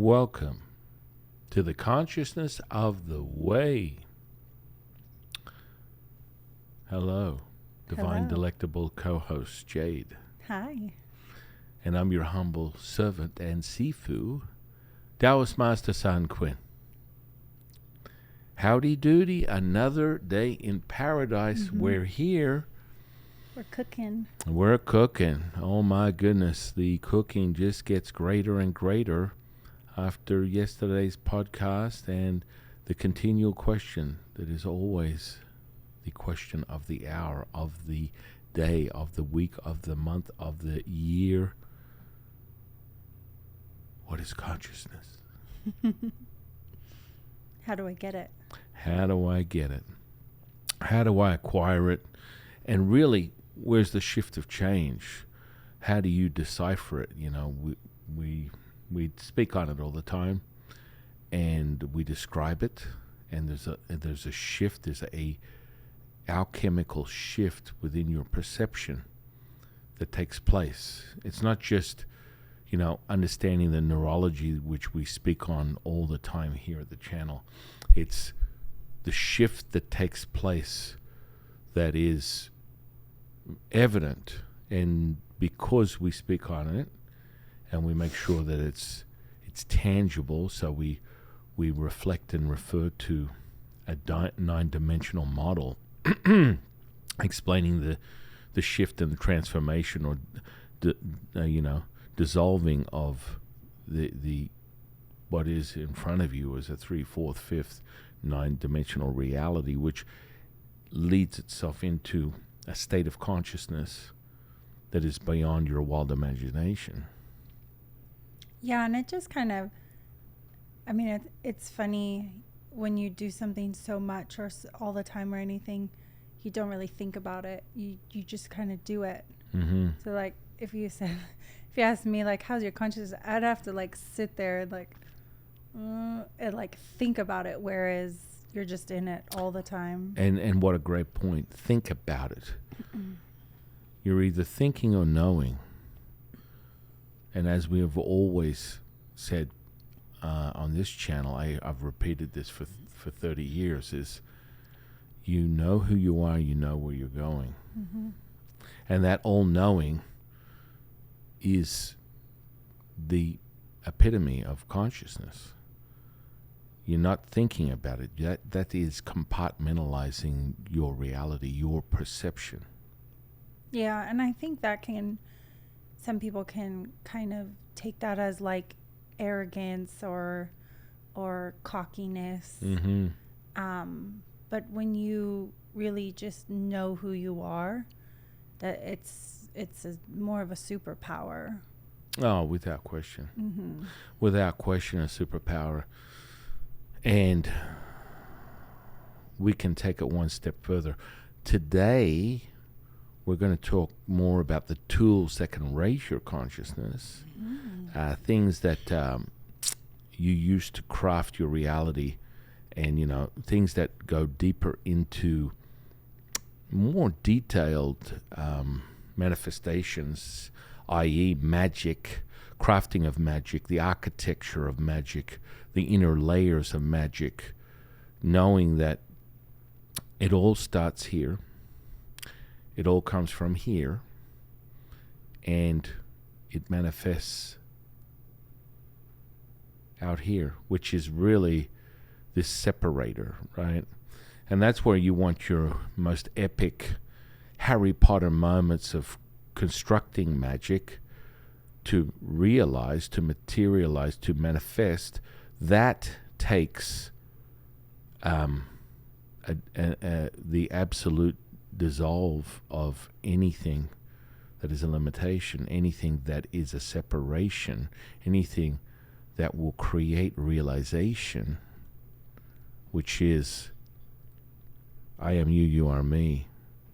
Welcome to the consciousness of the way. Hello, divine Hello. delectable co-host Jade. Hi. And I'm your humble servant and Sifu, Taoist Master San Quinn. Howdy doody, another day in paradise. Mm-hmm. We're here. We're cooking. We're cooking. Oh my goodness, the cooking just gets greater and greater after yesterday's podcast and the continual question that is always the question of the hour, of the day, of the week, of the month, of the year. What is consciousness? How do I get it? How do I get it? How do I acquire it? And really, where's the shift of change? How do you decipher it? You know, we speak on it all the time, and we describe it. And there's a shift. There's a alchemical shift within your perception that takes place. It's not just, understanding the neurology, which we speak on all the time here at the channel. It's the shift that takes place that is evident, and because we speak on it and we make sure that it's tangible, so we reflect and refer to a nine-dimensional model explaining the shift and the transformation, or dissolving of the what is in front of you as a 3, 4th, 5th nine-dimensional reality, which leads itself into a state of consciousness that is beyond your wild imagination. Yeah, and it just kind of, it's funny when you do something so much or all the time or anything, you don't really think about it. You just kind of do it. Mm-hmm. So like if you asked me like, how's your consciousness, I'd have to like sit there and like think about it, whereas you're just in it all the time. And what a great point. Think about it. You're either thinking or knowing. And as we have always said on this channel, I've repeated this for 30 years, is you know who you are, you know where you're going. Mm-hmm. And that all-knowing is the epitome of consciousness. You're not thinking about it. That is compartmentalizing your reality, your perception. Yeah, and I think that some people can kind of take that as like arrogance or cockiness. Mm-hmm. But when you really just know who you are, that it's more of a superpower. Oh, without question. Mm-hmm. Without question, a superpower. And we can take it one step further. Today, we're going to talk more about the tools that can raise your consciousness, things that you use to craft your reality, and, things that go deeper into more detailed manifestations, i.e. magic, crafting of magic, the architecture of magic, the inner layers of magic, knowing that it all starts here, it all comes from here, and it manifests out here, which is really this separator, right? And that's where you want your most epic Harry Potter moments of constructing magic to realize, to materialize, to manifest. That takes the absolute dissolve of anything that is a limitation, anything that is a separation, anything that will create realization, which is I am you, you are me.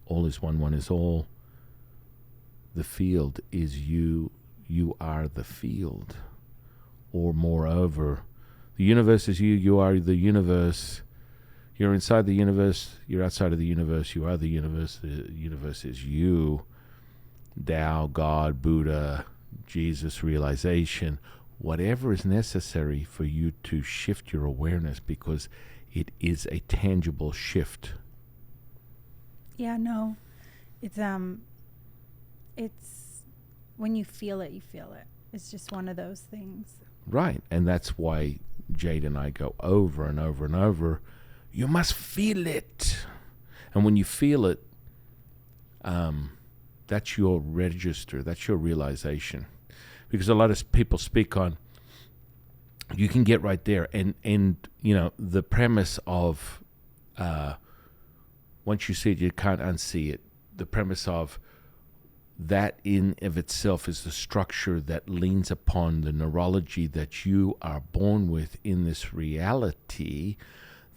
All is one, one is all. The field is you, you are the field. Or moreover, the universe is you, you are the universe. You're inside the universe, you're outside of the universe, you are the universe is you. Tao, God, Buddha, Jesus, realization, whatever is necessary for you to shift your awareness, because it is a tangible shift. Yeah, no. It's when you feel it, you feel it. It's just one of those things. Right. And that's why Jade and I go over and over and over, you must feel it. And when you feel it, that's your register, that's your realization. Because a lot of people speak on, you can get right there. And you know, the premise of, once you see it, you can't unsee it. The premise of that in of itself is the structure that leans upon the neurology that you are born with in this reality,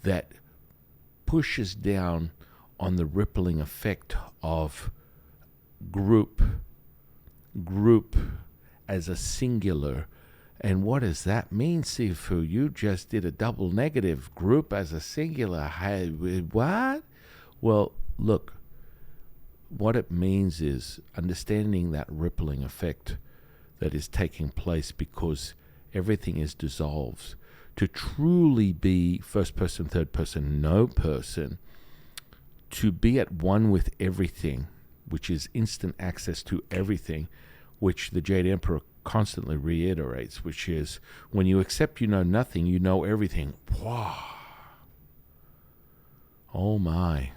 that pushes down on the rippling effect of group as a singular. And what does that mean, Sifu? You just did a double negative. Group as a singular. What? Well, look, what it means is understanding that rippling effect that is taking place because everything is dissolved. To truly be first person, third person, no person, to be at one with everything, which is instant access to everything, which the Jade Emperor constantly reiterates, which is when you accept you know nothing, you know everything. Wow. Oh my,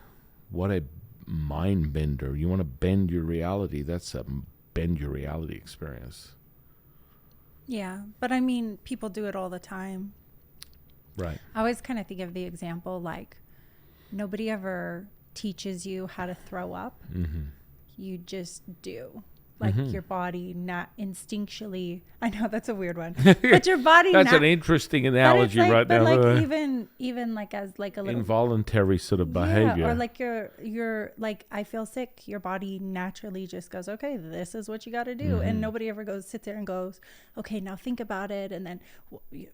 what a mind bender. You want to bend your reality, that's a bend your reality experience. Yeah, but I mean, people do it all the time. Right. I always kind of think of the example like nobody ever teaches you how to throw up. Mm-hmm. You just do. Like your body not instinctually. I know that's a weird one, but your body. That's an interesting analogy, like, right but now. Like even like as like a little involuntary sort of behavior, or like you're like I feel sick. Your body naturally just goes, okay, this is what you got to do, and nobody ever sits there and goes, okay, now think about it, and then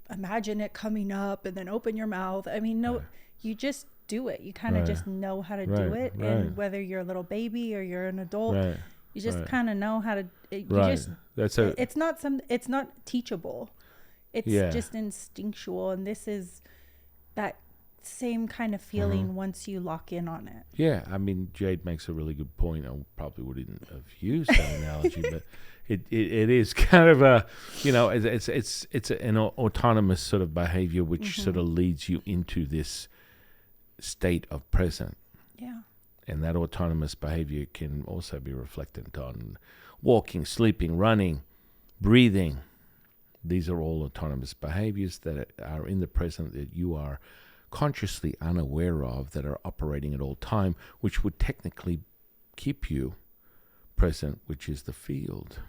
imagine it coming up, and then open your mouth. I mean, no, you just do it. You kind of just know how to do it, and whether you're a little baby or you're an adult. You just kind of know how to. It's not teachable. It's just instinctual, and this is that same kind of feeling once you lock in on it. Yeah, I mean, Jade makes a really good point. I probably wouldn't have used that analogy, but it is kind of a, you know, it's an autonomous sort of behavior which sort of leads you into this state of present. Yeah. And that autonomous behavior can also be reflected on walking, sleeping, running, breathing. These are all autonomous behaviors that are in the present that you are consciously unaware of, that are operating at all time, which would technically keep you present, which is the field.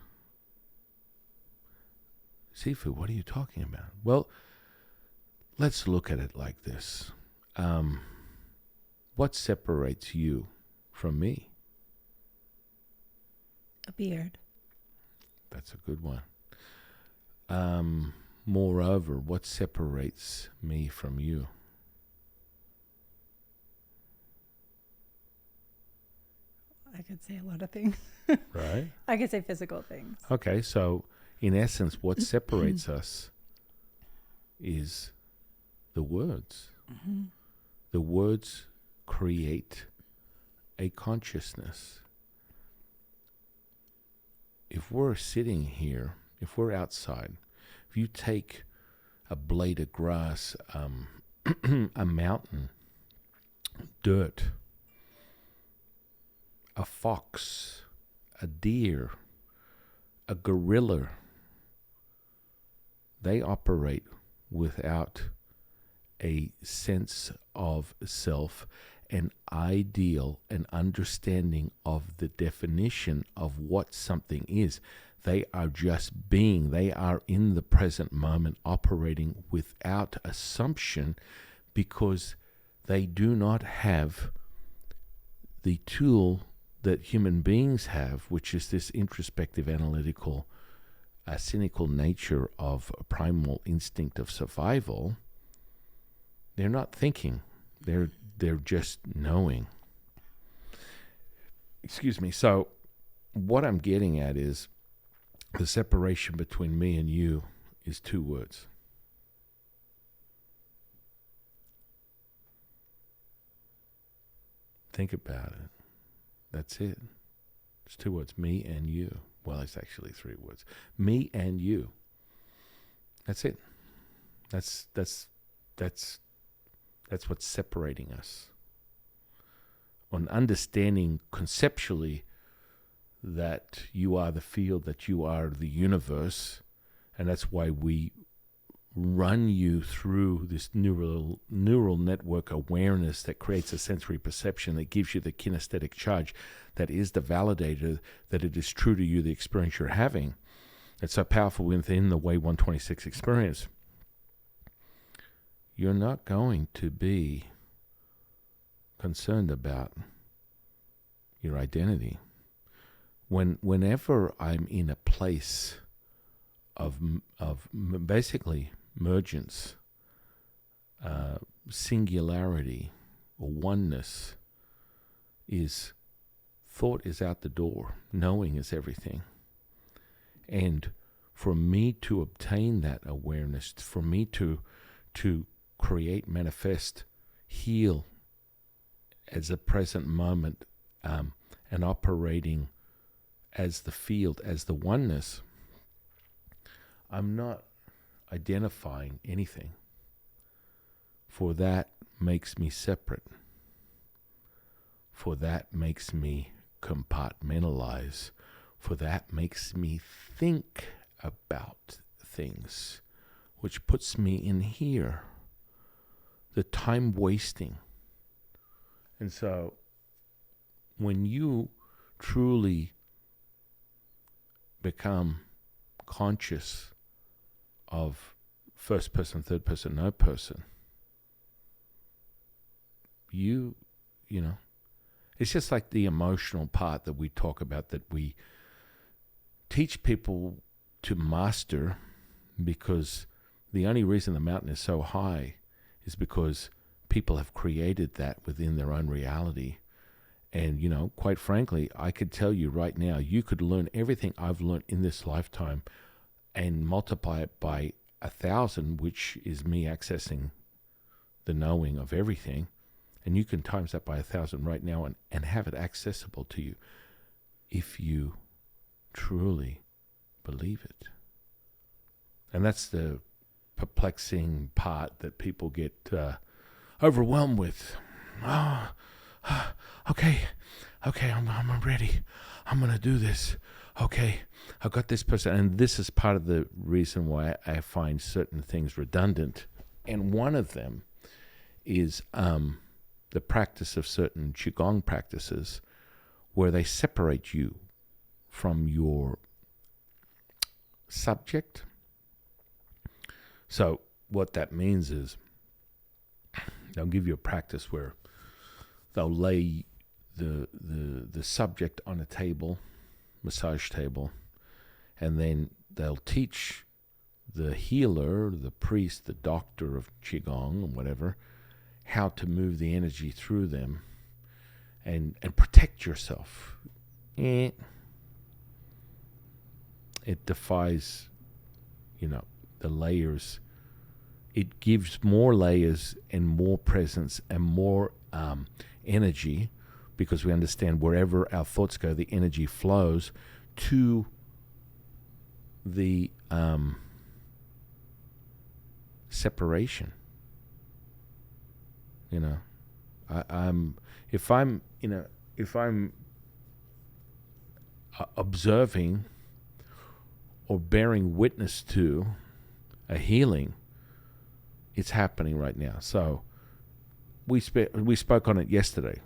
Sifu, what are you talking about? Well, let's look at it like this. What separates you from me? A beard. That's a good one. Moreover, what separates me from you? I could say a lot of things. Right? I could say physical things. Okay, so in essence, what separates us is the words. Mm-hmm. The words create a consciousness. If we're sitting here, if we're outside, if you take a blade of grass, a mountain, dirt, a fox, a deer, a gorilla, they operate without a sense of self, an ideal, an understanding of the definition of what something is. They are just being. They are in the present moment, operating without assumption, because they do not have the tool that human beings have, which is this introspective, analytical, cynical nature of a primal instinct of survival. They're not thinking. They're just knowing. Excuse me. So what I'm getting at is the separation between me and you is 2 words. Think about it. That's it. It's 2 words. Me and you. Well, it's actually 3 words. Me and you. That's it. That's what's separating us. On understanding conceptually that you are the field, that you are the universe, and that's why we run you through this neural network awareness that creates a sensory perception that gives you the kinesthetic charge that is the validator that it is true to you, the experience you're having. It's so powerful within the Way 126 experience. You're not going to be concerned about your identity. Whenever I'm in a place of basically emergence, singularity, or oneness, is thought is out the door, knowing is everything. And for me to obtain that awareness, for me to create, manifest, heal as a present moment, and operating as the field, as the oneness, I'm not identifying anything. For that makes me separate. For that makes me compartmentalize. For that makes me think about things, which puts me in here. The time wasting. And so, when you truly become conscious of first person, third person, no person, you know, it's just like the emotional part that we talk about, that we teach people to master, because the only reason the mountain is so high is because people have created that within their own reality. And, quite frankly, I could tell you right now, you could learn everything I've learned in this lifetime and multiply it by 1,000, which is me accessing the knowing of everything. And you can times that by 1,000 right now and have it accessible to you if you truly believe it. And that's the perplexing part that people get overwhelmed with. Okay, I'm ready. I'm going to do this. Okay, I've got this person. And this is part of the reason why I find certain things redundant. And one of them is the practice of certain Qigong practices where they separate you from your subject. So what that means is they'll give you a practice where they'll lay the subject on a table, massage table, and then they'll teach the healer, the priest, the doctor of Qigong or whatever, how to move the energy through them and protect yourself. It defies, the layers. It gives more layers and more presence and more energy, because we understand wherever our thoughts go, the energy flows to the separation. If I'm observing or bearing witness to a healing, it's happening right now. So we spoke on it yesterday.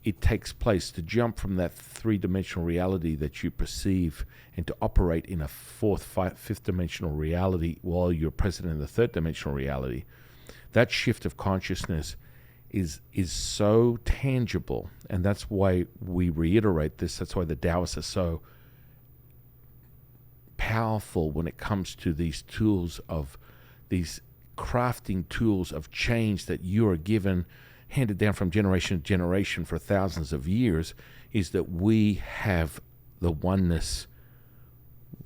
It takes place to jump from that 3-dimensional reality that you perceive and to operate in a 5th-dimensional reality while you're present in the 3rd-dimensional reality. That shift of consciousness is so tangible, and that's why we reiterate this. That's why the Taoists are so powerful when it comes to these tools of these crafting tools of change that you are given, handed down from generation to generation for thousands of years, is that we have the oneness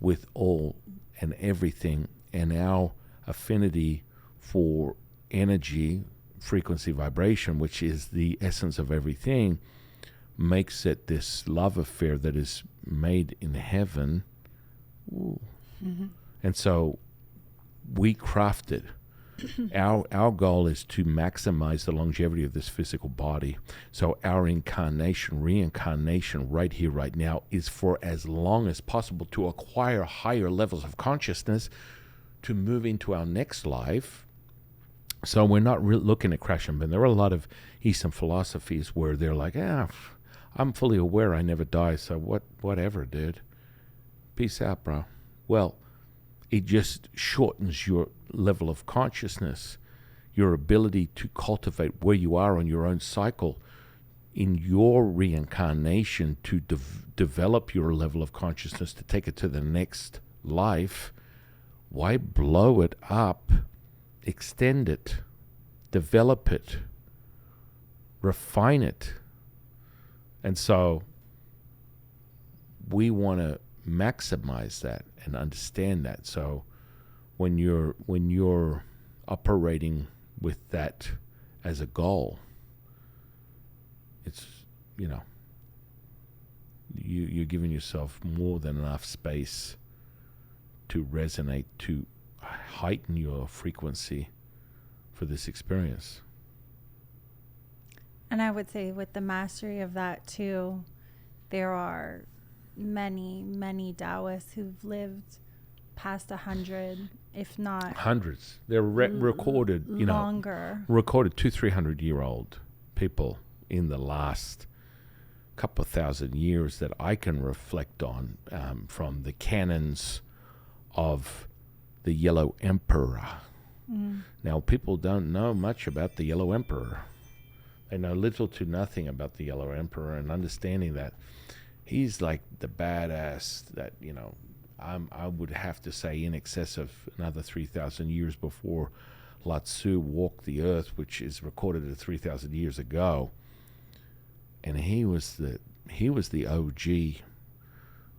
with all and everything and our affinity for energy, frequency, vibration, which is the essence of everything, makes it this love affair that is made in heaven. Ooh. Mm-hmm. And so we craft it. Our goal is to maximize the longevity of this physical body. So our reincarnation right here, right now, is for as long as possible to acquire higher levels of consciousness to move into our next life. So we're not looking at crash and burn. There are a lot of Eastern philosophies where they're like, I'm fully aware I never die, so whatever, dude. Peace out, bro. Well, it just shortens your level of consciousness, your ability to cultivate where you are on your own cycle in your reincarnation to develop your level of consciousness to take it to the next life. Why blow it up, extend it, develop it, refine it? And so we want to maximize that and understand that. So when you're operating with that as a goal, it's, you're giving yourself more than enough space to resonate, to heighten your frequency for this experience. And I would say with the mastery of that too, there are many, many Taoists who've lived past 100, if not hundreds. They're recorded, longer. Recorded 200-300-year-old people in the last couple of thousand years that I can reflect on, from the canons of the Yellow Emperor. Mm. Now, people don't know much about the Yellow Emperor. They know little to nothing about the Yellow Emperor, and understanding that he's like the badass that, I would have to say in excess of another 3,000 years before Lao Tzu walked the earth, which is recorded at 3,000 years ago. And he was the OG,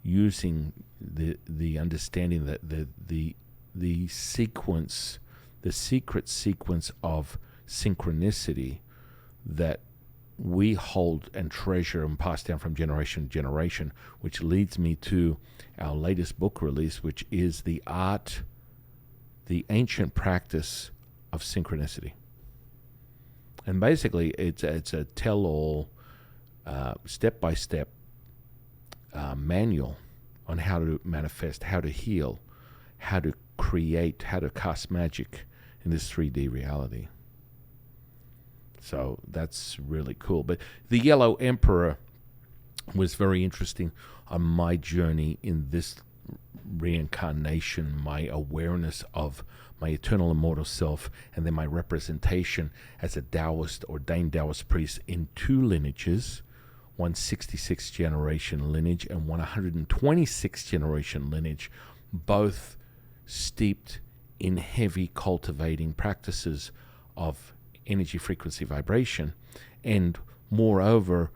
using the understanding that the sequence, the secret sequence of synchronicity that we hold and treasure and pass down from generation to generation, which leads me to our latest book release, which is the ancient practice of synchronicity. And basically, it's a tell-all, step-by-step manual on how to manifest, how to heal, how to create, how to cast magic in this 3D reality. So that's really cool. But the Yellow Emperor was very interesting on my journey in this reincarnation, my awareness of my eternal immortal self, and then my representation as a Taoist, ordained Taoist priest in two lineages, one 66th generation lineage and one 126th generation lineage, both steeped in heavy cultivating practices of energy, frequency, vibration. And moreover,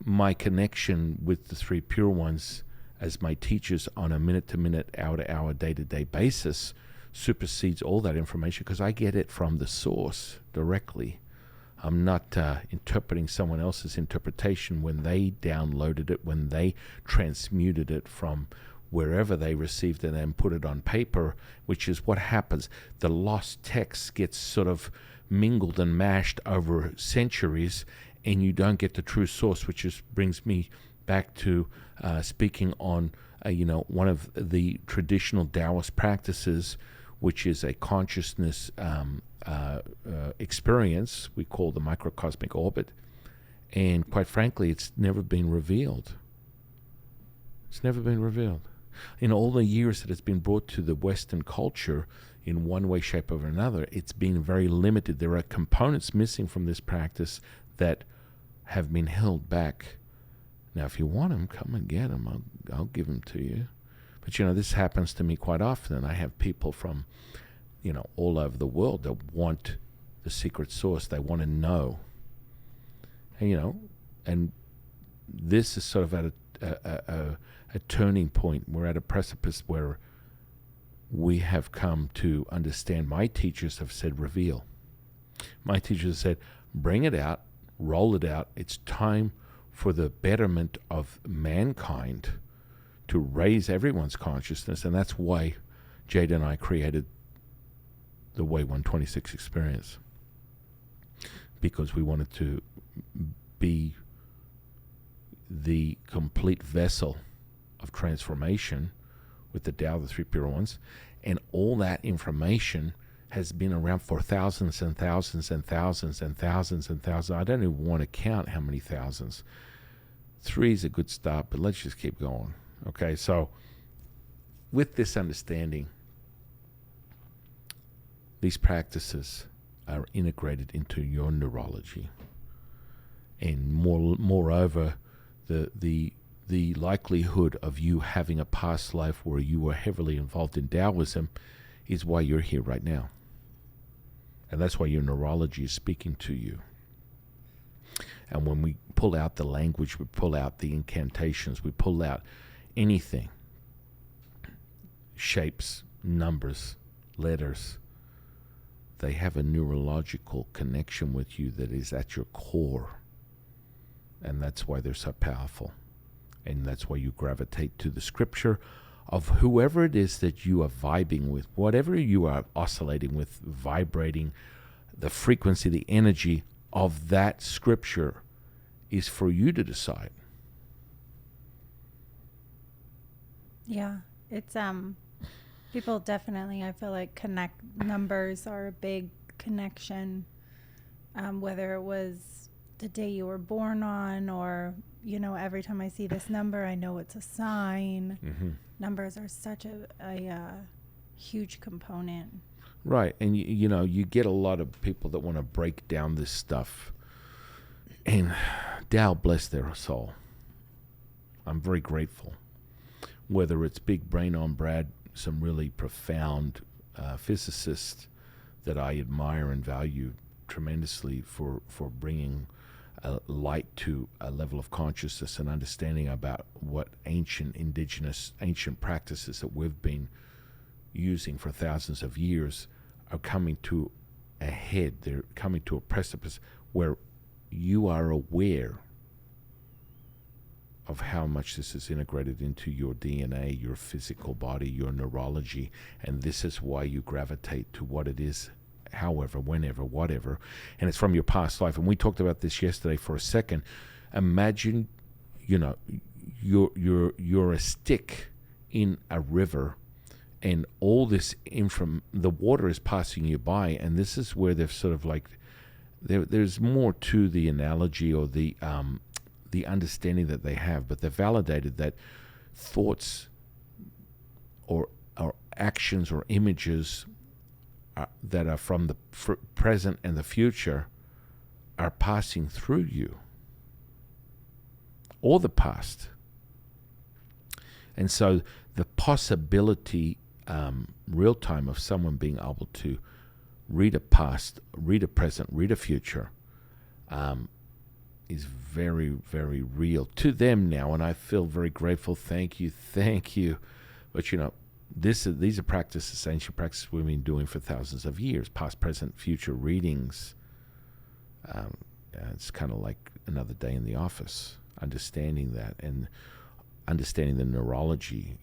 my connection with the three pure ones as my teachers on a minute-to-minute, hour-to-hour, day-to-day basis supersedes all that information, because I get it from the source directly. I'm not interpreting someone else's interpretation when they downloaded it, when they transmuted it from wherever they received it and put it on paper, which is what happens. The lost text gets sort of mingled and mashed over centuries, and you don't get the true source, which just brings me back to speaking on one of the traditional Taoist practices, which is a consciousness experience we call the microcosmic orbit. And quite frankly, it's never been revealed. It's never been revealed. In all the years that it's been brought to the Western culture in one way, shape, or another, it's been very limited. There are components missing from this practice that have been held back. Now, if you want them, come and get them. I'll give them to you. But, this happens to me quite often. I have people from, all over the world that want the secret source. They want to know. And, and this is sort of at a turning point. We're at a precipice where we have come to understand. My teachers have said reveal. My teachers have said bring it out, roll it out. It's time for the betterment of mankind to raise everyone's consciousness. And that's why Jade and I created the Way 126 experience, because we wanted to be the complete vessel of transformation with the Tao, the Three Pure Ones. And all that information has been around for thousands and thousands and thousands and thousands and thousands. I don't even want to count how many thousands. 3 is a good start, but let's just keep going. Okay, so with this understanding, these practices are integrated into your neurology. And moreover, the likelihood of you having a past life where you were heavily involved in Taoism is why you're here right now. And that's why your neurology is speaking to you. And when we pull out the language, we pull out the incantations, we pull out anything, shapes, numbers, letters, they have a neurological connection with you that is at your core. And that's why they're so powerful. And that's why you gravitate to the scripture of whoever it is that you are vibing with, whatever you are oscillating with, vibrating, the frequency, the energy of that scripture is for you to decide. Yeah, it's people definitely, I feel like numbers are a big connection, whether it was the day you were born on, or every time I see this number, I know it's a sign. Mm-hmm. Numbers are such a huge component. Right, and you get a lot of people that want to break down this stuff, and Tao bless their soul. I'm very grateful. Whether it's Big Brain on Brad, some really profound physicists that I admire and value tremendously for bringing light to a level of consciousness and understanding about what ancient practices that we've been using for thousands of years are coming to a head. They're coming to a precipice where you are aware of how much this is integrated into your DNA, your physical body, your neurology, and this is why you gravitate to what it is, however, whenever, whatever, and it's from your past life. And we talked about this yesterday for a second. Imagine, you're a stick in a river, and all this the water is passing you by, and this is where they've sort of like, there's more to the analogy or the understanding that they have, but they've validated that thoughts or actions or images that are from the present and the future are passing through you, or the past. And so the possibility, real time, of someone being able to read a past, read a present, read a future, is very, very real to them now, and I feel very grateful. Thank you. But these are practices, ancient practices we've been doing for thousands of years, past, present, future readings. It's kind of like another day in the office, understanding that and understanding the neurology.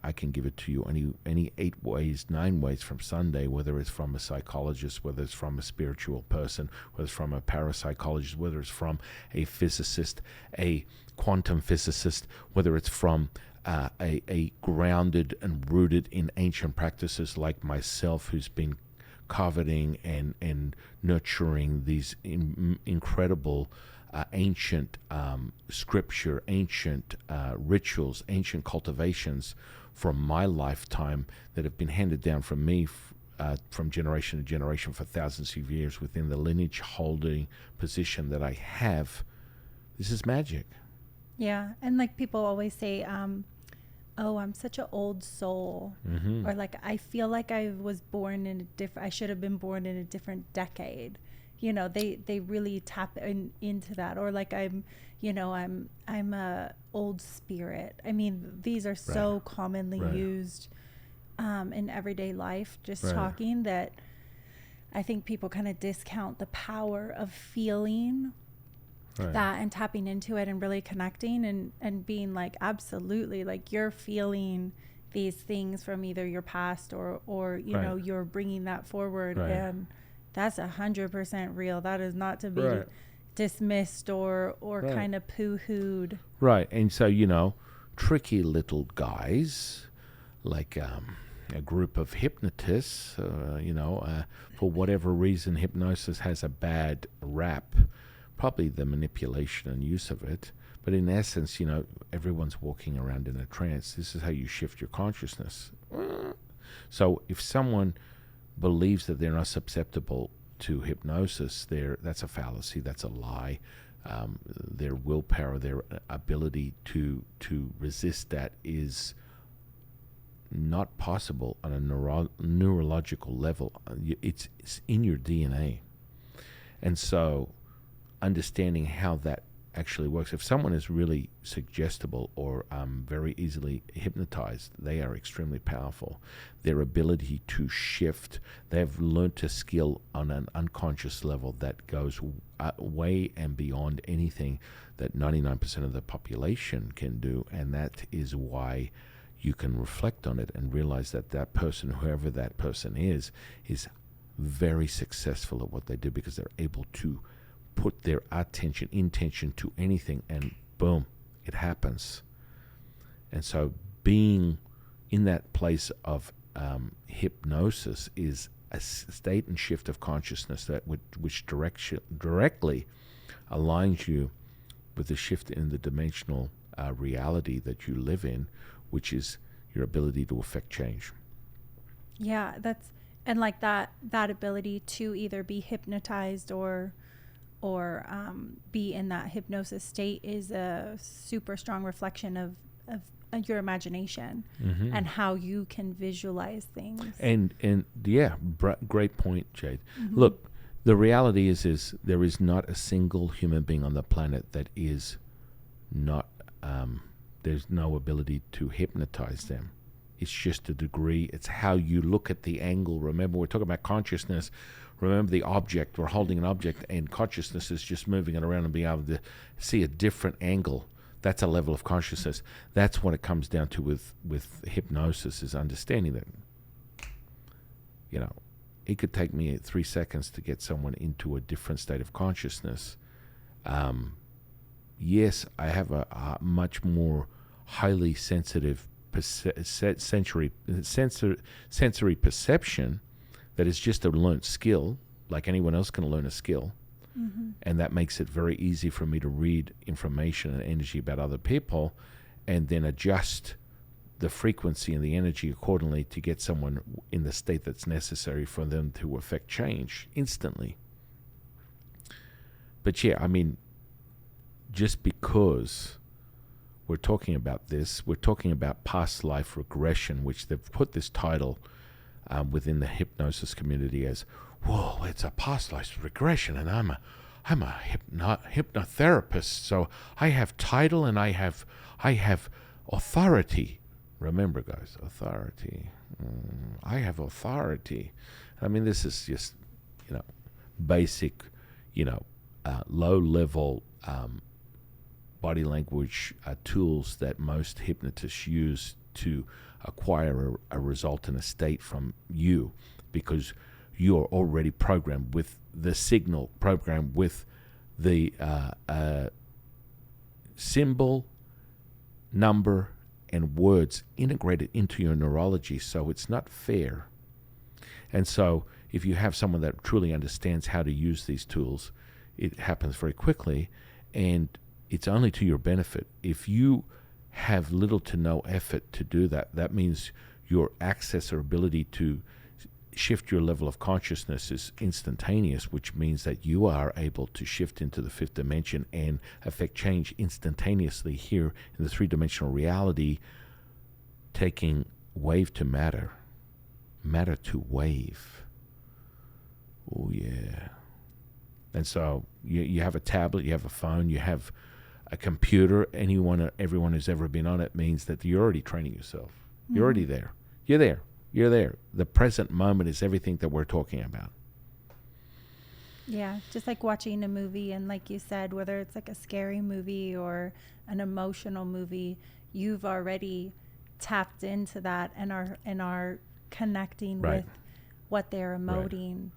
I can give it to you any 8 ways, 9 ways from Sunday, whether it's from a psychologist, whether it's from a spiritual person, whether it's from a parapsychologist, whether it's from a physicist, a quantum physicist, whether it's from a grounded and rooted in ancient practices like myself, who's been coveting and nurturing these incredible ancient scripture, ancient rituals, ancient cultivations from my lifetime that have been handed down from me from generation to generation for thousands of years within the lineage holding position that I have. This is magic. Yeah, and like people always say, oh, I'm such an old soul. Mm-hmm. Or like, I feel like I was born in I should have been born in a different decade. They really tap into that. Or like, I'm a old spirit. I mean, these are so commonly used in everyday life, just Right. talking, that I think people kind of discount the power of feeling Right. that and tapping into it and really connecting and being like, absolutely, like you're feeling these things from either your past or you Right. know, you're bringing that forward. Right. And that's 100% real. That is not to be Right. dismissed or Right. kind of poo-hooed. Right. And so, tricky little guys like a group of hypnotists, for whatever reason, hypnosis has a bad rap, probably the manipulation and use of it. But in essence, everyone's walking around in a trance. This is how you shift your consciousness. So if someone believes that they're not susceptible to hypnosis, that's a fallacy, that's a lie. Their willpower, their ability to resist that is not possible on a neurological level. It's in your DNA. And so understanding how that actually works. If someone is really suggestible or very easily hypnotized, they are extremely powerful. Their ability to shift, they've learned a skill on an unconscious level that goes way and beyond anything that 99% of the population can do. And that is why you can reflect on it and realize that that person, whoever that person is very successful at what they do, because they're able to put their intention to anything, and boom, it happens. And so being in that place of hypnosis is a state and shift of consciousness that which directly aligns you with the shift in the dimensional reality that you live in, which is your ability to affect change. Yeah, and like that ability to either be hypnotized or be in that hypnosis state is a super strong reflection of your imagination and how you can visualize things. And yeah, great point, Jade. Look, the reality is there is not a single human being on the planet that is not there's no ability to hypnotize them. It's just a degree. It's how you look at the angle. Remember, we're talking about consciousness. Remember the object. We're holding an object, and consciousness is just moving it around and being able to see a different angle. That's a level of consciousness. That's what it comes down to with hypnosis, is understanding that, it could take me 3 seconds to get someone into a different state of consciousness. Yes, I have a much more highly sensitive sensory perception that is just a learned skill, like anyone else can learn a skill. And that makes it very easy for me to read information and energy about other people and then adjust the frequency and the energy accordingly to get someone in the state that's necessary for them to affect change instantly. But yeah, I mean, just because we're talking about this, we're talking about past life regression, which they've put this title within the hypnosis community as, whoa, it's a past life regression, and I'm a hypnotherapist, so I have title and I have authority. Remember, guys, authority. I have authority. I mean, this is just, basic, low-level body language tools that most hypnotists use to acquire a result in a state from you, because you're already programmed with the signal, programmed with the symbol, number, and words integrated into your neurology, so it's not fair. And so if you have someone that truly understands how to use these tools, it happens very quickly, and it's only to your benefit. If you have little to no effort to do that, that means your access or ability to shift your level of consciousness is instantaneous, which means that you are able to shift into the fifth dimension and affect change instantaneously here in the three-dimensional reality, taking wave to matter, matter to wave. Oh, yeah. And so you have a tablet, you have a phone, you have a computer. Everyone who's ever been on it means that you're already training yourself. You're already there. You're there. You're there. The present moment is everything that we're talking about. Yeah, just like watching a movie, and like you said, whether it's like a scary movie or an emotional movie, you've already tapped into that and are connecting Right. with what they're Right. emoting,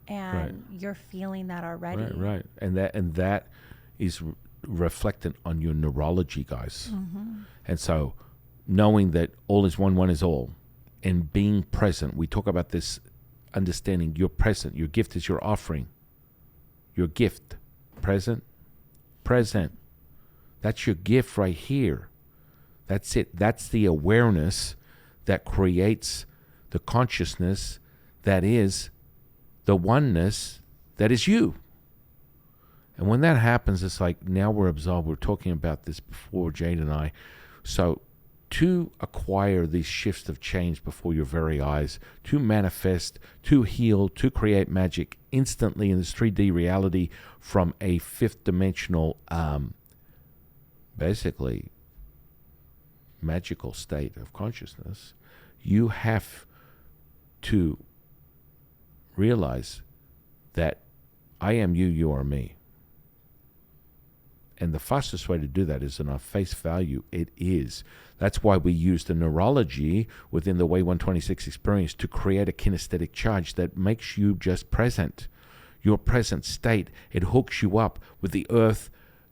Right. and you're feeling that already. Right. And that is reflected on your neurology, guys. Mm-hmm. And so, knowing that all is one, one is all, and being present, we talk about this understanding you're present. Your gift is your offering. Your gift, present. That's your gift right here. That's it. That's the awareness that creates the consciousness that is the oneness that is you. And when that happens, it's like now we're absolved. We're talking about this before, Jade and I. So to acquire these shifts of change before your very eyes, to manifest, to heal, to create magic instantly in this 3D reality from a fifth dimensional, basically magical state of consciousness, you have to realize that I am you, you are me. And the fastest way to do that is in our face value. It is. That's why we use the neurology within the Way 126 experience to create a kinesthetic charge that makes you just present. Your present state. It hooks you up with the earth.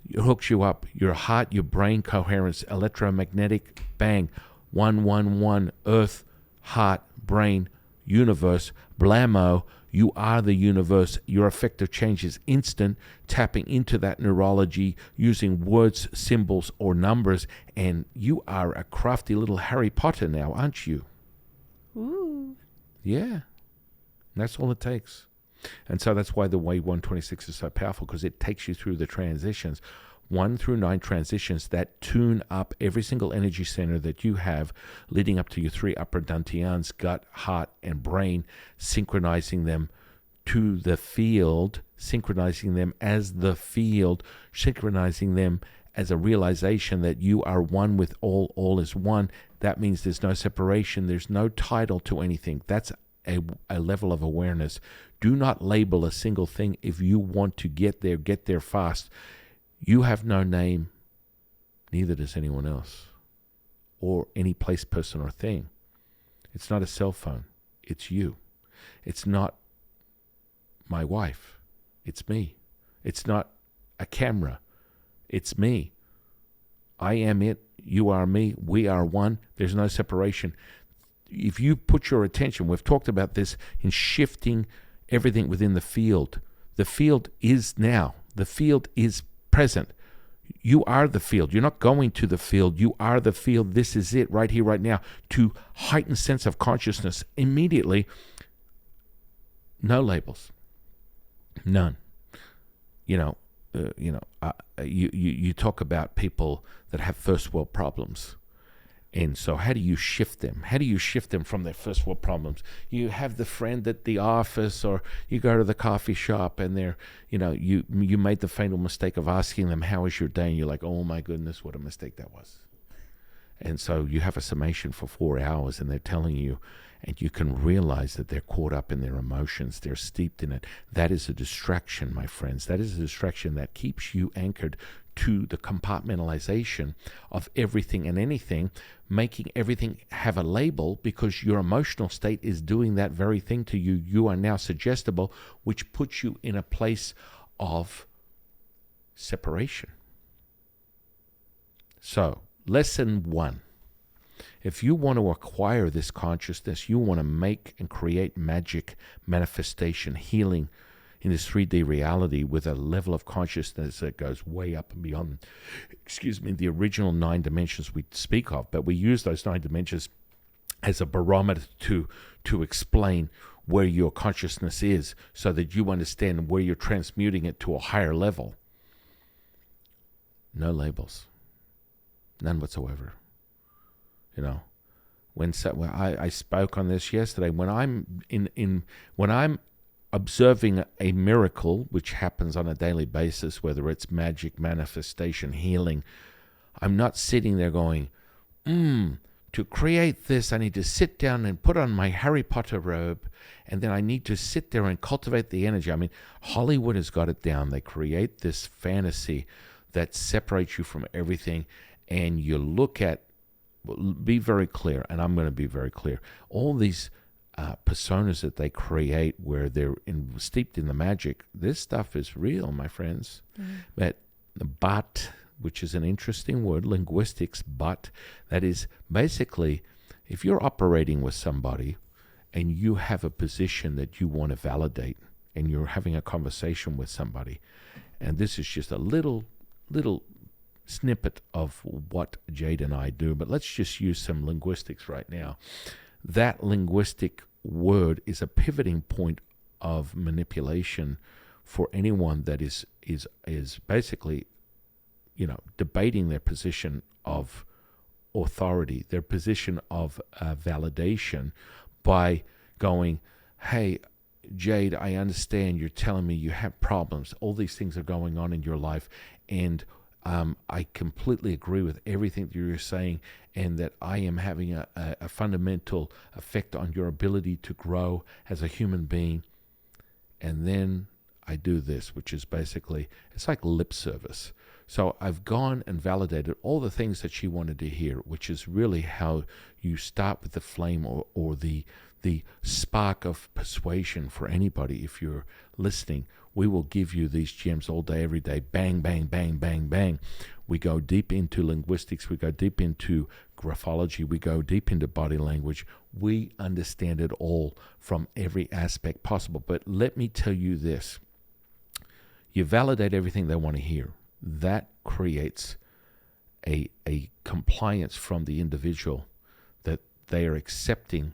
It hooks you up. Your heart, your brain coherence, electromagnetic, bang. 111, earth, heart, brain, universe, blammo. You are the universe. Your effective change is instant, tapping into that neurology using words, symbols, or numbers. And you are a crafty little Harry Potter now, aren't you? Ooh. Yeah. That's all it takes. And so that's why the Way 126 is so powerful, because it takes you through the transitions. 1 through 9 transitions that tune up every single energy center that you have leading up to your 3 upper dantians, gut, heart, and brain, synchronizing them to the field, synchronizing them as the field, synchronizing them as a realization that you are one with all is one. That means there's no separation, there's no title to anything. That's a level of awareness. Do not label a single thing. If you want to get there fast. You have no name, neither does anyone else, or any place, person, or thing. It's not a cell phone. It's you. It's not my wife. It's me. It's not a camera. It's me. I am it. You are me. We are one. There's no separation. If you put your attention, we've talked about this in shifting everything within the field. The field is now. The field is present. You are the field. You're not going to the field. You are the field. This is it right here, right now. To heighten sense of consciousness immediately. No labels. None. You talk about people that have first world problems. And so how do you shift them? How do you shift them from their first world problems? You have the friend at the office, or you go to the coffee shop and they're, you made the fatal mistake of asking them, how was your day? And you're like, oh my goodness, what a mistake that was. And so you have a summation for 4 hours and they're telling you, and you can realize that they're caught up in their emotions. They're steeped in it. That is a distraction, my friends. That is a distraction that keeps you anchored to the compartmentalization of everything and anything, making everything have a label, because your emotional state is doing that very thing to you. You are now suggestible, which puts you in a place of separation. So, lesson 1. If you want to acquire this consciousness, you want to make and create magic, manifestation, healing in this 3D reality with a level of consciousness that goes way up and beyond, the original 9 dimensions we speak of. But we use those 9 dimensions as a barometer to explain where your consciousness is, so that you understand where you're transmuting it to a higher level. No labels. None whatsoever. I spoke on this yesterday. When I'm observing a miracle, which happens on a daily basis, whether it's magic, manifestation, healing, I'm not sitting there going, to create this, I need to sit down and put on my Harry Potter robe, and then I need to sit there and cultivate the energy. I mean, Hollywood has got it down. They create this fantasy that separates you from everything, and you look at, be very clear, and I'm going to be very clear, all these personas that they create where they're steeped in the magic, this stuff is real, my friends. But which is an interesting word, linguistics, but that is basically, if you're operating with somebody and you have a position that you want to validate and you're having a conversation with somebody, and this is just a little snippet of what Jade and I do, but let's just use some linguistics right now. That linguistic word is a pivoting point of manipulation for anyone that is basically, debating their position of authority, their position of validation, by going, hey, Jade, I understand you're telling me you have problems. All these things are going on in your life, and I completely agree with everything that you're saying, and that I am having a fundamental effect on your ability to grow as a human being. And then I do this, which is basically, it's like lip service. So I've gone and validated all the things that she wanted to hear, which is really how you start with the flame or the spark of persuasion for anybody. If you're listening, we will give you these gems all day, every day. Bang, bang, bang, bang, bang. We go deep into linguistics. We go deep into graphology. We go deep into body language. We understand it all from every aspect possible. But let me tell you this. You validate everything they want to hear. That creates a compliance from the individual that they are accepting.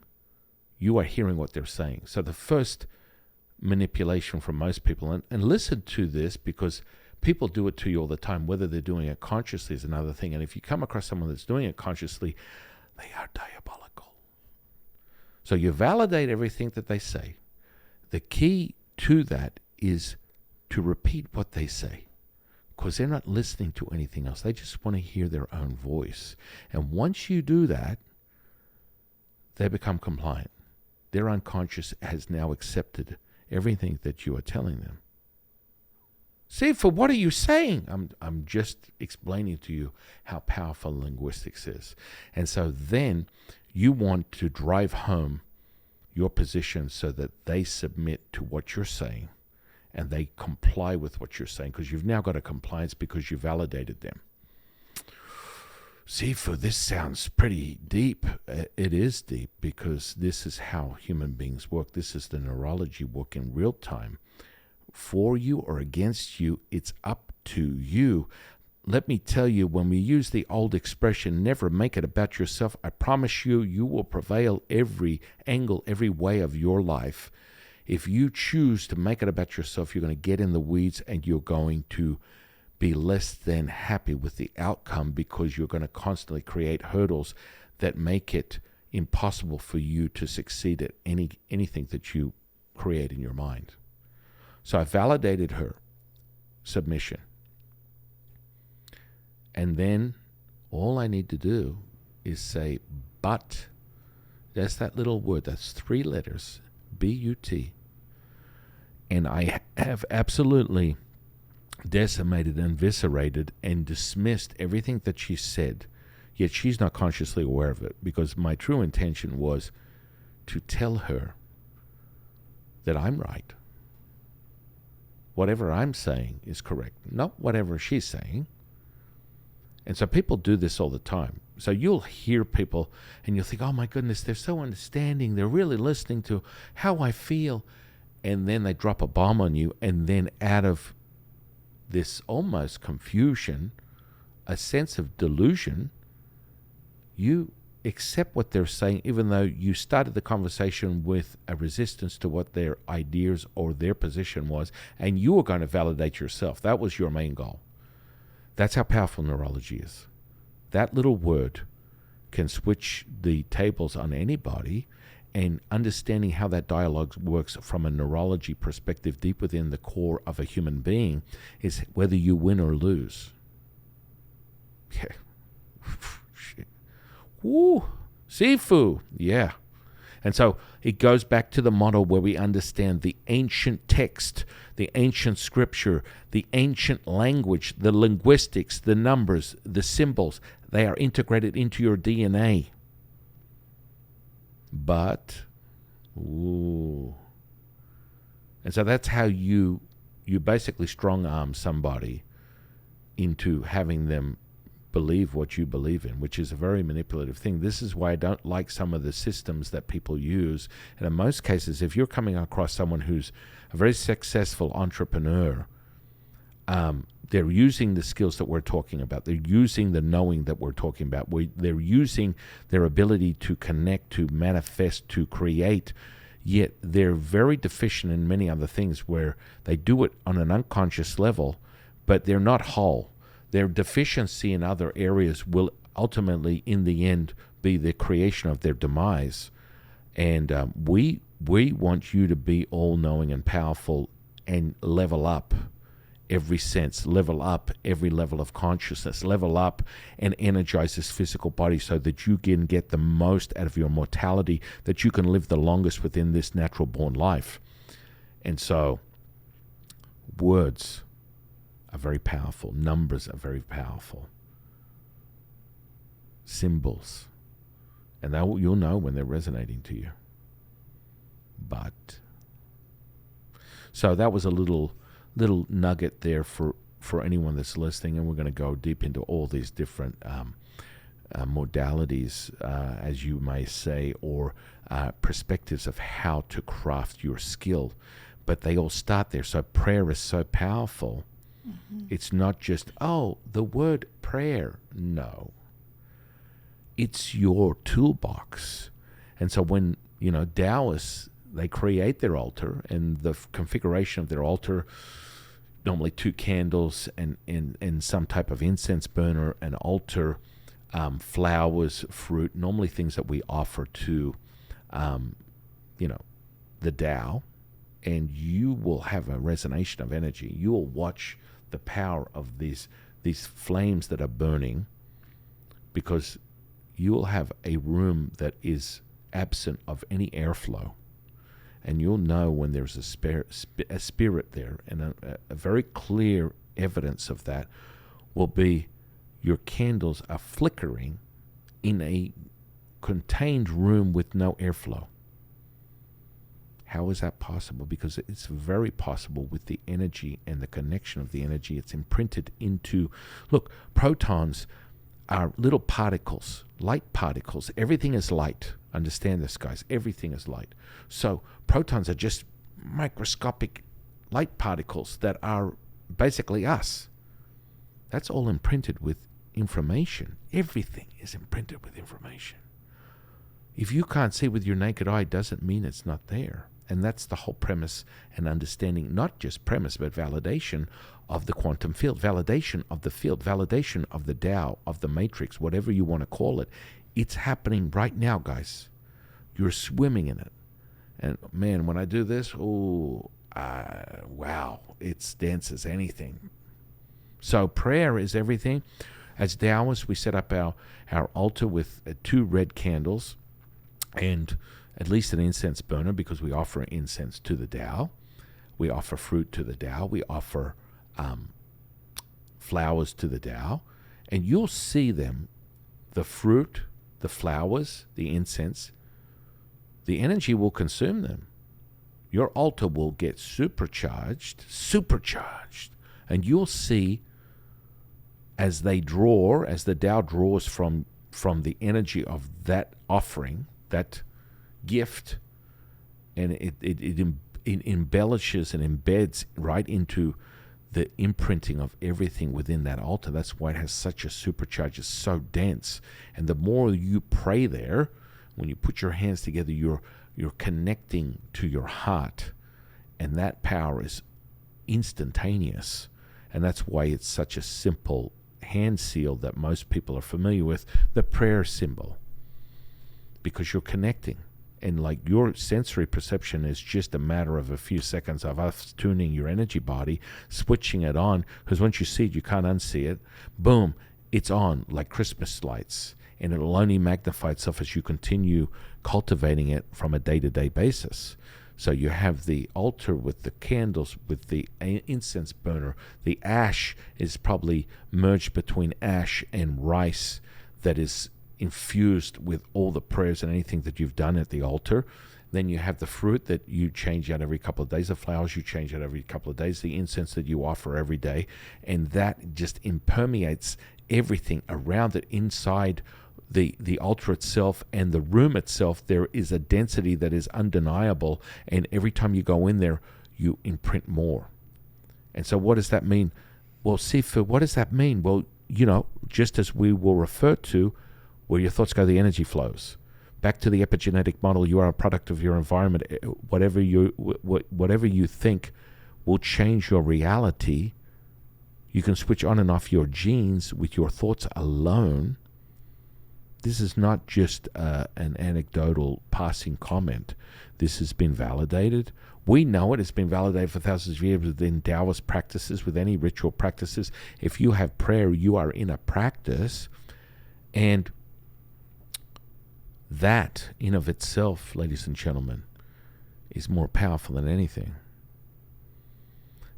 You are hearing what they're saying. So the first manipulation from most people, and listen to this, because people do it to you all the time. Whether they're doing it consciously is another thing. And if you come across someone that's doing it consciously, they are diabolical. So you validate everything that they say. The key to that is to repeat what they say, because they're not listening to anything else. They just want to hear their own voice. And once you do that, they become compliant. Their unconscious has now accepted everything that you are telling them. See, for what are you saying? I'm just explaining to you how powerful linguistics is. And so then you want to drive home your position so that they submit to what you're saying and they comply with what you're saying, because you've now got a compliance because you validated them. See, for this sounds pretty deep. It is deep, because this is how human beings work. This is the neurology work in real time. For you or against you, it's up to you. Let me tell you, when we use the old expression, never make it about yourself, I promise you, you will prevail every angle, every way of your life. If you choose to make it about yourself, you're going to get in the weeds and you're going to be less than happy with the outcome, because you're going to constantly create hurdles that make it impossible for you to succeed at anything that you create in your mind. So I validated her submission. And then all I need to do is say, but. That's that little word. That's 3 letters. B-U-T. And I have absolutely decimated and eviscerated and dismissed everything that she said, yet she's not consciously aware of it, because my true intention was to tell her that I'm right. Whatever I'm saying is correct, not whatever she's saying. And so people do this all the time. So you'll hear people and you'll think, oh my goodness, they're so understanding. They're really listening to how I feel. And then they drop a bomb on you. And then out of this almost confusion, a sense of delusion, you accept what they're saying, even though you started the conversation with a resistance to what their ideas or their position was. And you were going to validate yourself. That was your main goal. That's how powerful neurology is. That little word can switch the tables on anybody, and understanding how that dialogue works from a neurology perspective deep within the core of a human being is whether you win or lose. Yeah. Shit. Woo. Sifu. Yeah. And so it goes back to the model where we understand the ancient text, the ancient scripture, the ancient language, the linguistics, the numbers, the symbols. They are integrated into your DNA. But, ooh. And so that's how you basically strong arm somebody into having them believe what you believe in, which is a very manipulative thing. This is why I don't like some of the systems that people use. And in most cases, if you're coming across someone who's a very successful entrepreneur, they're using the skills that we're talking about. They're using the knowing that we're talking about. They're using their ability to connect, to manifest, to create, yet they're very deficient in many other things where they do it on an unconscious level, but they're not whole. Their deficiency in other areas will ultimately, in the end, be the creation of their demise. And we want you to be all-knowing and powerful and level up every sense, level up every level of consciousness, level up and energize this physical body so that you can get the most out of your mortality, that you can live the longest within this natural-born life. And so, words are very powerful. Numbers are very powerful. Symbols. And you'll know when they're resonating to you. But, so that was a little nugget there for anyone that's listening, and we're going to go deep into all these different modalities, as you may say, or perspectives of how to craft your skill. But they all start there. So prayer is so powerful. Mm-hmm. It's not just, the word prayer. No. It's your toolbox. And so when, Taoists, they create their altar, and the configuration of their altar, normally 2 candles and some type of incense burner, an altar, flowers, fruit, normally things that we offer to, the Tao, and you will have a resonation of energy. You will watch the power of these flames that are burning, because you will have a room that is absent of any airflow. And you'll know when there's a spirit there. And a very clear evidence of that will be your candles are flickering in a contained room with no airflow. How is that possible? Because it's very possible with the energy and the connection of the energy. It's imprinted into, look, protons are little particles, light particles. Everything is light. Understand this, guys. Everything is light. So protons are just microscopic light particles that are basically us. That's all imprinted with information. Everything is imprinted with information. If you can't see with your naked eye, doesn't mean it's not there. And that's the whole premise and understanding, not just premise, but validation of the quantum field, validation of the field, validation of the Tao, of the matrix, whatever you want to call it. It's happening right now, guys. You're swimming in it. And man, when I do this, wow, it's dense as anything. So prayer is everything. As Taoists, we set up our altar with 2 red candles and at least an incense burner, because we offer incense to the Tao. We offer fruit to the Tao. We offer flowers to the Tao. And you'll see them, the fruit, the flowers, the incense, the energy will consume them. Your altar will get supercharged, and you'll see as the Tao draws from the energy of that offering, that gift, and it embellishes and embeds right into the imprinting of everything within that altar. That's why it has such a supercharge. It's so dense. And the more you pray there, when you put your hands together, you're connecting to your heart, and that power is instantaneous. And that's why it's such a simple hand seal that most people are familiar with, the prayer symbol, because you're connecting. And like your sensory perception is just a matter of a few seconds of us tuning your energy body, switching it on, because once you see it, you can't unsee it. Boom, it's on like Christmas lights. and it'll only magnify itself as you continue cultivating it from a day-to-day basis. So you have the altar with the candles, with the incense burner. The ash is probably merged between ash and rice that is infused with all the prayers and anything that you've done at the altar. Then you have the fruit that you change out every couple of days, the flowers you change out every couple of days, the incense that you offer every day, and that just impermeates everything around it inside the altar itself and the room itself. There is a density that is undeniable, and every time you go in there, you imprint more. And so what does that mean? Well, Sifu, what does that mean? Well, just as we will refer to, where your thoughts go, the energy flows. Back to the epigenetic model, you are a product of your environment. Whatever you think will change your reality. You can switch on and off your genes with your thoughts alone. This is not just an anecdotal passing comment. This has been validated. We know it has been validated for thousands of years within Taoist practices, with any ritual practices. If you have prayer, you are in a practice. And that, in of itself, ladies and gentlemen, is more powerful than anything.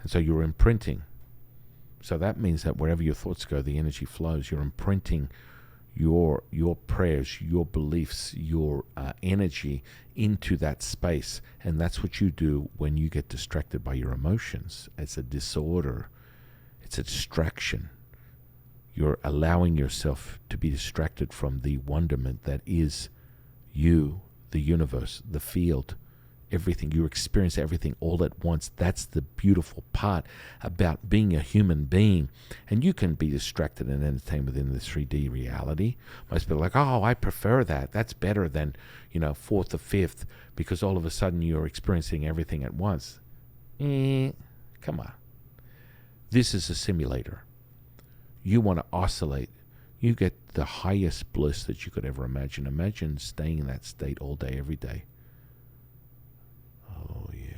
And so you're imprinting. So that means that wherever your thoughts go, the energy flows. You're imprinting your prayers, your beliefs, your energy into that space. And that's what you do when you get distracted by your emotions. It's a disorder. It's a distraction. You're allowing yourself to be distracted from the wonderment that is you, the universe, the field, everything. You experience everything all at once. That's the beautiful part about being a human being. And you can be distracted and entertained within the 3D reality. Most people are like, oh, I prefer that. That's better than, fourth or fifth, because all of a sudden you're experiencing everything at once. Come on. This is a simulator. You want to oscillate. You get the highest bliss that you could ever imagine. Imagine staying in that state all day, every day. Oh, yeah.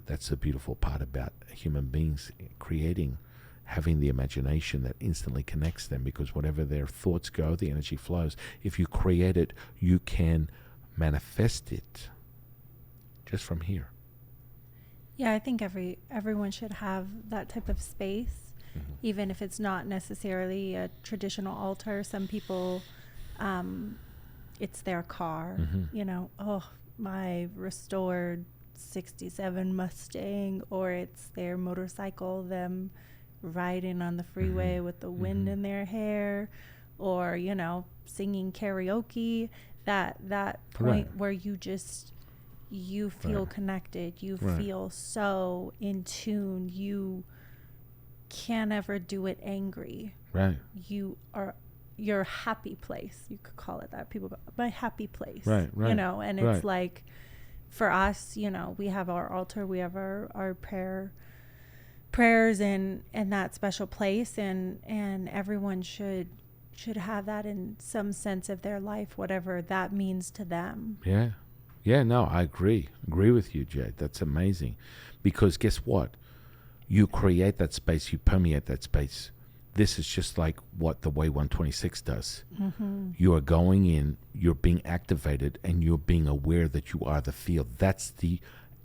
That's the beautiful part about human beings creating, having the imagination that instantly connects them, because whatever their thoughts go, the energy flows. If you create it, you can manifest it just from here. Yeah, I think everyone should have that type of space. Even if it's not necessarily a traditional altar. Some people, it's their car, my restored 67 Mustang, or it's their motorcycle, them riding on the freeway with the wind in their hair, or, singing karaoke, that point where you feel connected, you feel so in tune, you can't ever do it angry. Right. Your happy place. You could call it that. People go, my happy place. Right. And it's like, for us, we have our altar, we have our prayers in that special place, and everyone should have that in some sense of their life, whatever that means to them. Yeah. Yeah, no, I agree with you, Jade. That's amazing. Because guess what? You create that space, you permeate that space. This is just like what the Way 126 does. You are going in, you're being activated, and you're being aware that you are the field. That's the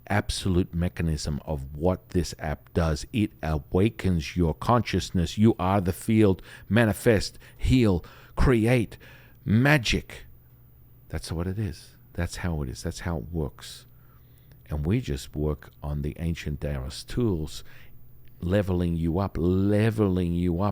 absolute mechanism of what this app does. It awakens your consciousness. You are the field. Manifest, heal, create, magic. That's what it is. That's how it is. That's how it works. And we just work on the ancient Taoist tools, leveling you up,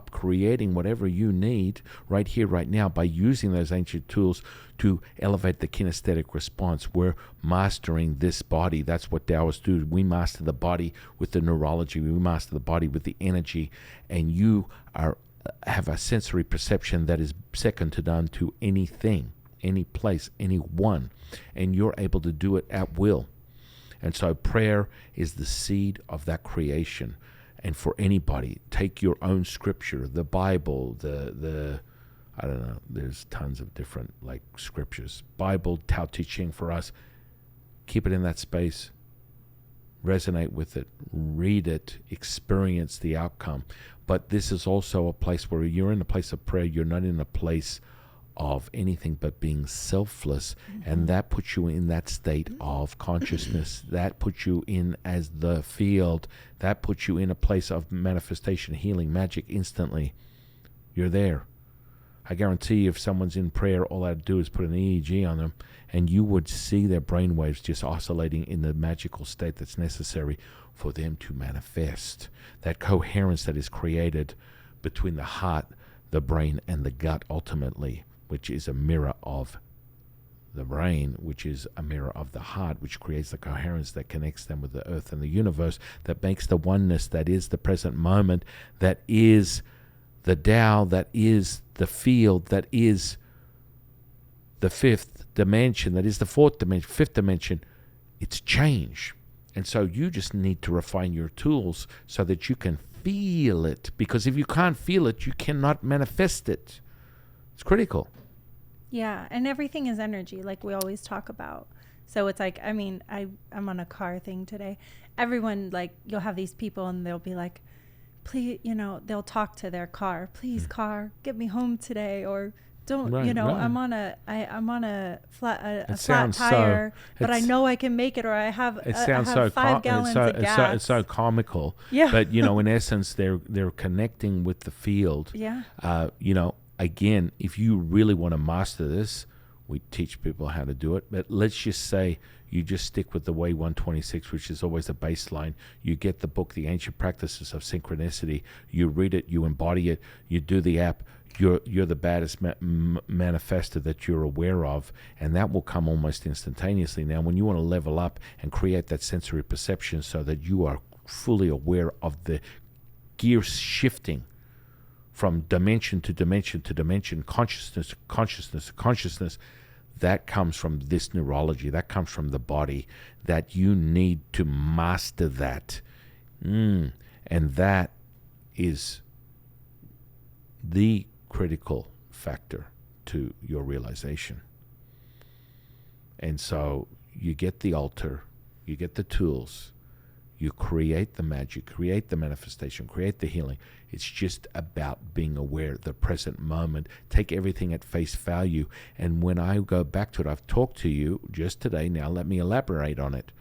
creating whatever you need right here, right now, by using those ancient tools to elevate the kinesthetic response. We're mastering this body. That's what Taoists do. We master the body with the neurology. We master the body with the energy. And you have a sensory perception that is second to none to anything, any place, anyone. And you're able to do it at will. And so prayer is the seed of that creation. And for anybody, take your own scripture, the Bible, the I don't know, there's tons of different scriptures. Bible, Tao Te Ching for us. Keep it in that space. Resonate with it. Read it. Experience the outcome. But this is also a place where you're in a place of prayer. You're not in a place of anything but being selfless, and that puts you in that state of consciousness. That puts you in as the field. That puts you in a place of manifestation, healing, magic instantly. You're there. I guarantee you, if someone's in prayer, all I do is put an EEG on them, and you would see their brainwaves just oscillating in the magical state that's necessary for them to manifest. That coherence that is created between the heart, the brain, and the gut ultimately, which is a mirror of the brain, which is a mirror of the heart, which creates the coherence that connects them with the earth and the universe, that makes the oneness that is the present moment, that is the Tao, that is the field, that is the fifth dimension, that is the fourth dimension, fifth dimension. It's change. And so you just need to refine your tools so that you can feel it. Because if you can't feel it, you cannot manifest it. It's critical. Yeah, and everything is energy, like we always talk about. So it's like, I mean, I'm on a car thing today. Everyone, like, you'll have these people and they'll be like, please, you know, they'll talk to their car. Please, car, get me home today. Or don't, Right, you know, right. I'm on a flat It flat sounds tire, but I it's- know I can make it, or I have It I sounds have so 5 gallons of gas. it's so comical. Yeah. But you know, in essence, they're connecting with the field. Yeah. You know, again, if you really want to master this, we teach people how to do it. But let's just say you just stick with the way 126, which is always a baseline. You get the book, The Ancient Practices of Synchronicity. You read it, you embody it, you do the app. You're the baddest manifester that you're aware of, and that will come almost instantaneously. Now, when you want to level up and create that sensory perception so that you are fully aware of the gears shifting from dimension to dimension to dimension, consciousness to consciousness to consciousness, that comes from this neurology, that comes from the body, that you need to master that. And that is the critical factor to your realization. And so you get the altar, you get the tools, you create the magic, create the manifestation, create the healing. It's just about being aware of the present moment. Take everything at face value. And when I go back to it, I've talked to you just today. Now let me elaborate on it.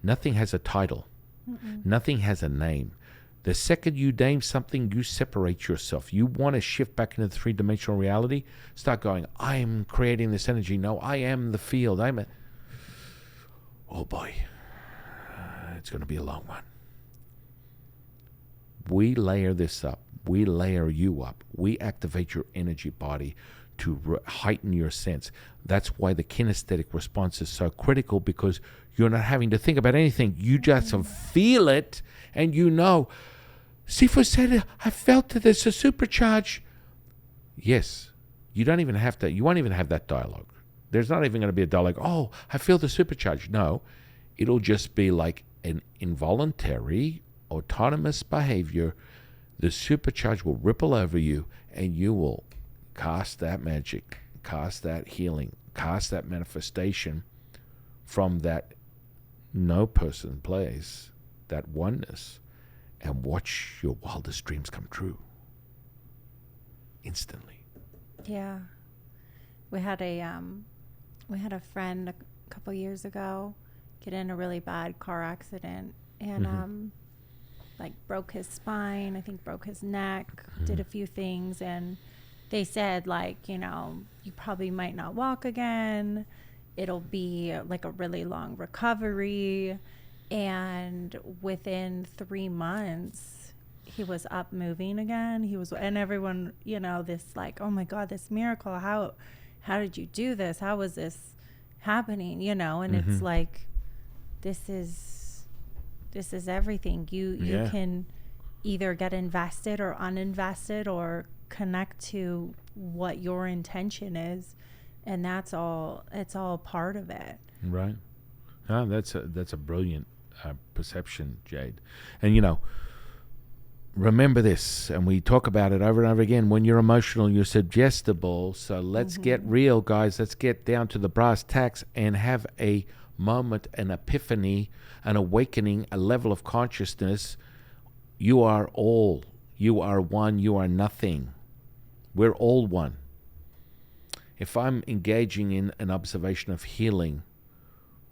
Nothing has a title. Nothing has a name. The second you name something, you separate yourself. You want to shift back into the three-dimensional reality, start going, I'm creating this energy. No, I am the field. Oh boy, it's going to be a long one. We layer this up. We layer you up. We activate your energy body to heighten your sense. That's why the kinesthetic response is so critical, because you're not having to think about anything. You just feel it, and you know, Sifu said it, I felt it, there's a supercharge. Yes, you don't even have to, you won't even have that dialogue. There's not even going to be a dialogue, oh, I feel the supercharge. No, it'll just be like an involuntary, autonomous behavior. The supercharge will ripple over you, and you will cast that magic, cast that healing, cast that manifestation from that no person place, that oneness, and watch your wildest dreams come true instantly. Yeah. We had a friend a couple years ago get in a really bad car accident, and like broke his spine, I think broke his neck, did a few things, and they said, like, you know, you probably might not walk again. It'll be like a really long recovery. And within 3 months, he was up moving again. And everyone, you know, this like, oh my God, this miracle. How did you do this? How was this happening? You know, and it's like, this is everything. You can either get invested or uninvested, or connect to what your intention is, and it's all part of it. Right. Oh, that's a brilliant perception, Jade. And you know, remember this, and we talk about it over and over again. When you're emotional, you're suggestible. So let's get real, guys. Let's get down to the brass tacks and have a moment, an epiphany, an awakening, a level of consciousness. You are all. You are one. You are nothing. We're all one. If I'm engaging in an observation of healing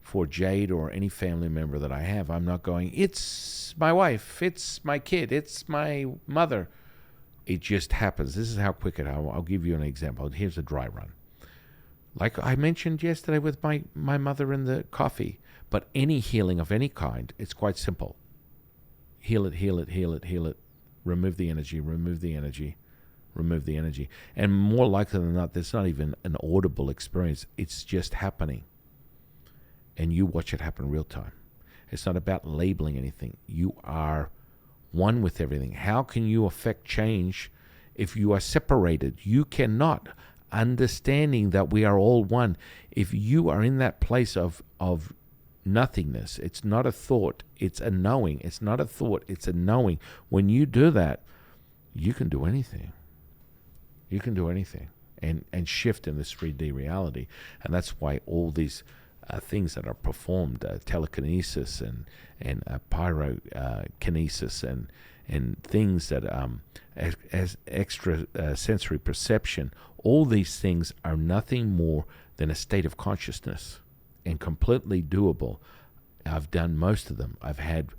for Jade or any family member that I have, I'm not going, it's my wife, it's my kid, it's my mother. It just happens. This is how quick I'll give you an example. Here's a dry run. Like I mentioned yesterday with my mother and the coffee. But any healing of any kind, it's quite simple. Heal it, heal it, heal it, heal it. Remove the energy, remove the energy, remove the energy. And more likely than not, there's not even an audible experience. It's just happening. And you watch it happen real time. It's not about labeling anything. You are one with everything. How can you affect change if you are separated? You cannot. Understanding that we are all one. If you are in that place of nothingness, it's not a thought, it's a knowing. It's not a thought, it's a knowing. When you do that, you can do anything. You can do anything and shift in this 3D reality. And that's why all these things that are performed, telekinesis and pyrokinesis and things that as extra sensory perception, all these things are nothing more than a state of consciousness and completely doable. I've done most of them. I've had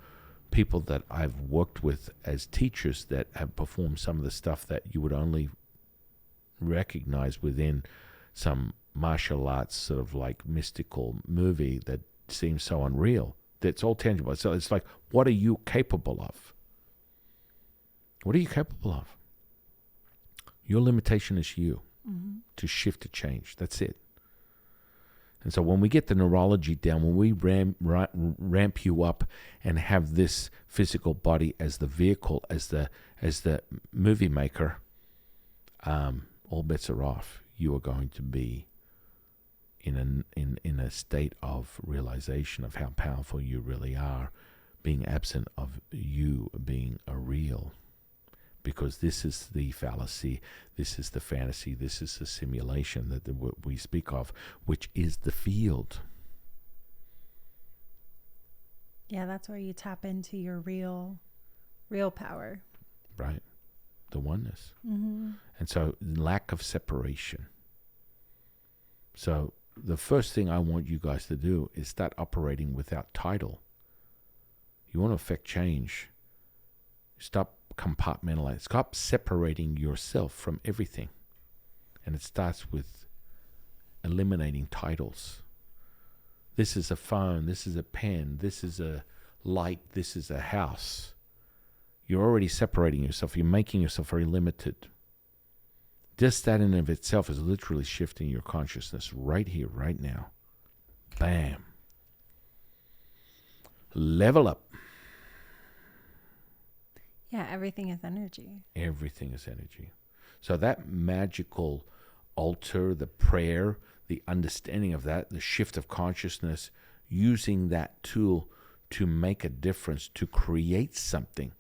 people that I've worked with as teachers that have performed some of the stuff that you would only recognize within some martial arts sort of like mystical movie that seems so unreal. That's all tangible. So it's like, what are you capable of? What are you capable of? Your limitation is you to shift, to change. That's it. And so when we get the neurology down, when we ramp you up and have this physical body as the vehicle, as the movie maker, all bets are off. You are going to be in a state of realization of how powerful you really are, being absent of you being a real. Because this is the fallacy, this is the fantasy, this is the simulation that we speak of, which is the field. Yeah, that's where you tap into your real power. Right. The oneness. Mm-hmm. And so lack of separation. So the first thing I want you guys to do is start operating without title. You want to affect change. Stop compartmentalizing. Stop separating yourself from everything. And it starts with eliminating titles. This is a phone. This is a pen. This is a light. This is a house. You're already separating yourself. You're making yourself very limited. Just that in and of itself is literally shifting your consciousness right here, right now. Bam. Level up. Yeah, everything is energy. Everything is energy. So that magical altar, the prayer, the understanding of that, the shift of consciousness, using that tool to make a difference, to create something,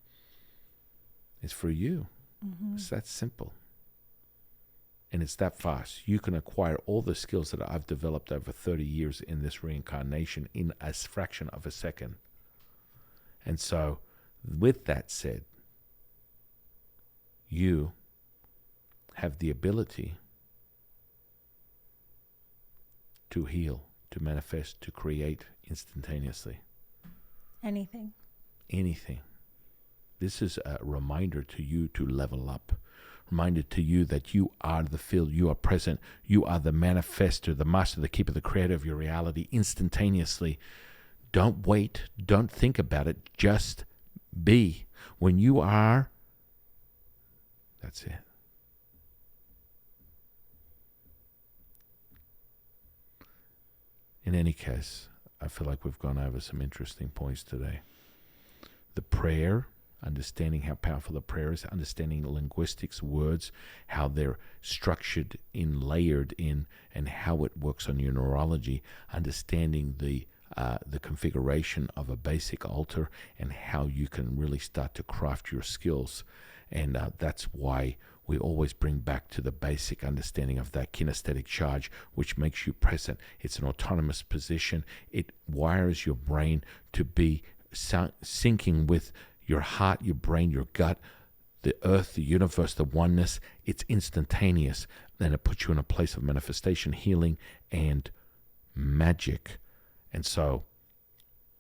is for you. Mm-hmm. It's that simple. And it's that fast. You can acquire all the skills that I've developed over 30 years in this reincarnation in a fraction of a second. And so, with that said, you have the ability to heal, to manifest, to create instantaneously. Anything. Anything. This is a reminder to you to level up. Reminder to you that you are the field, you are present, you are the manifester, the master, the keeper, the creator of your reality instantaneously. Don't wait, don't think about it, just be. When you are, that's it. In any case, I feel like we've gone over some interesting points today. The prayer, understanding how powerful the prayer is, understanding linguistics, words, how they're structured in, layered in, and how it works on your neurology, understanding the configuration of a basic altar and how you can really start to craft your skills. And that's why we always bring back to the basic understanding of that kinesthetic charge, which makes you present. It's an autonomous position. It wires your brain to be syncing with your heart, your brain, your gut, the earth, the universe, the oneness. It's instantaneous. then it puts you in a place of manifestation, healing, and magic. And so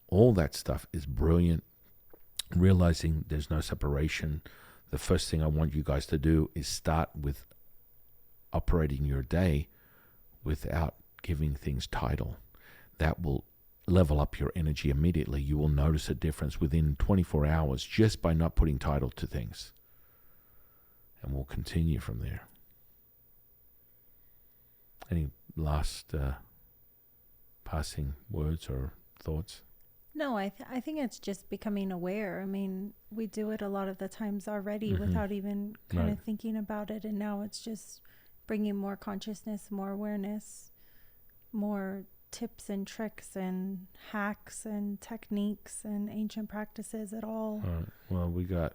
all that stuff is brilliant. Realizing there's no separation. The first thing I want you guys to do is start with operating your day without giving things title. That will level up your energy immediately. You will notice a difference within 24 hours just by not putting title to things. And we'll continue from there. Any last passing words or thoughts? No, I think it's just becoming aware. I mean, we do it a lot of the times already without even kind of thinking about it. And now it's just bringing more consciousness, more awareness, more tips and tricks and hacks and techniques and ancient practices at all. Well, we got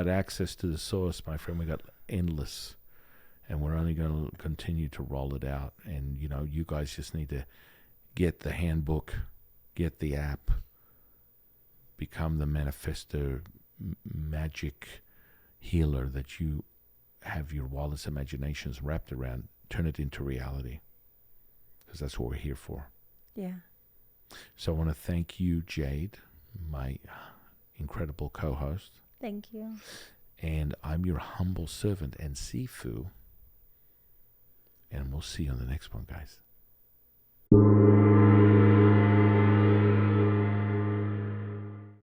access to the source, my friend. We got endless, and we're only going to continue to roll it out. And you guys just need to get the handbook, get the app, become the manifesto magic healer that you have your wildest imaginations wrapped around. Turn it into reality, because that's what we're here for. Yeah. So I want to thank you, Jade, my incredible co-host. Thank you. And I'm your humble servant and Sifu. And we'll see you on the next one, guys.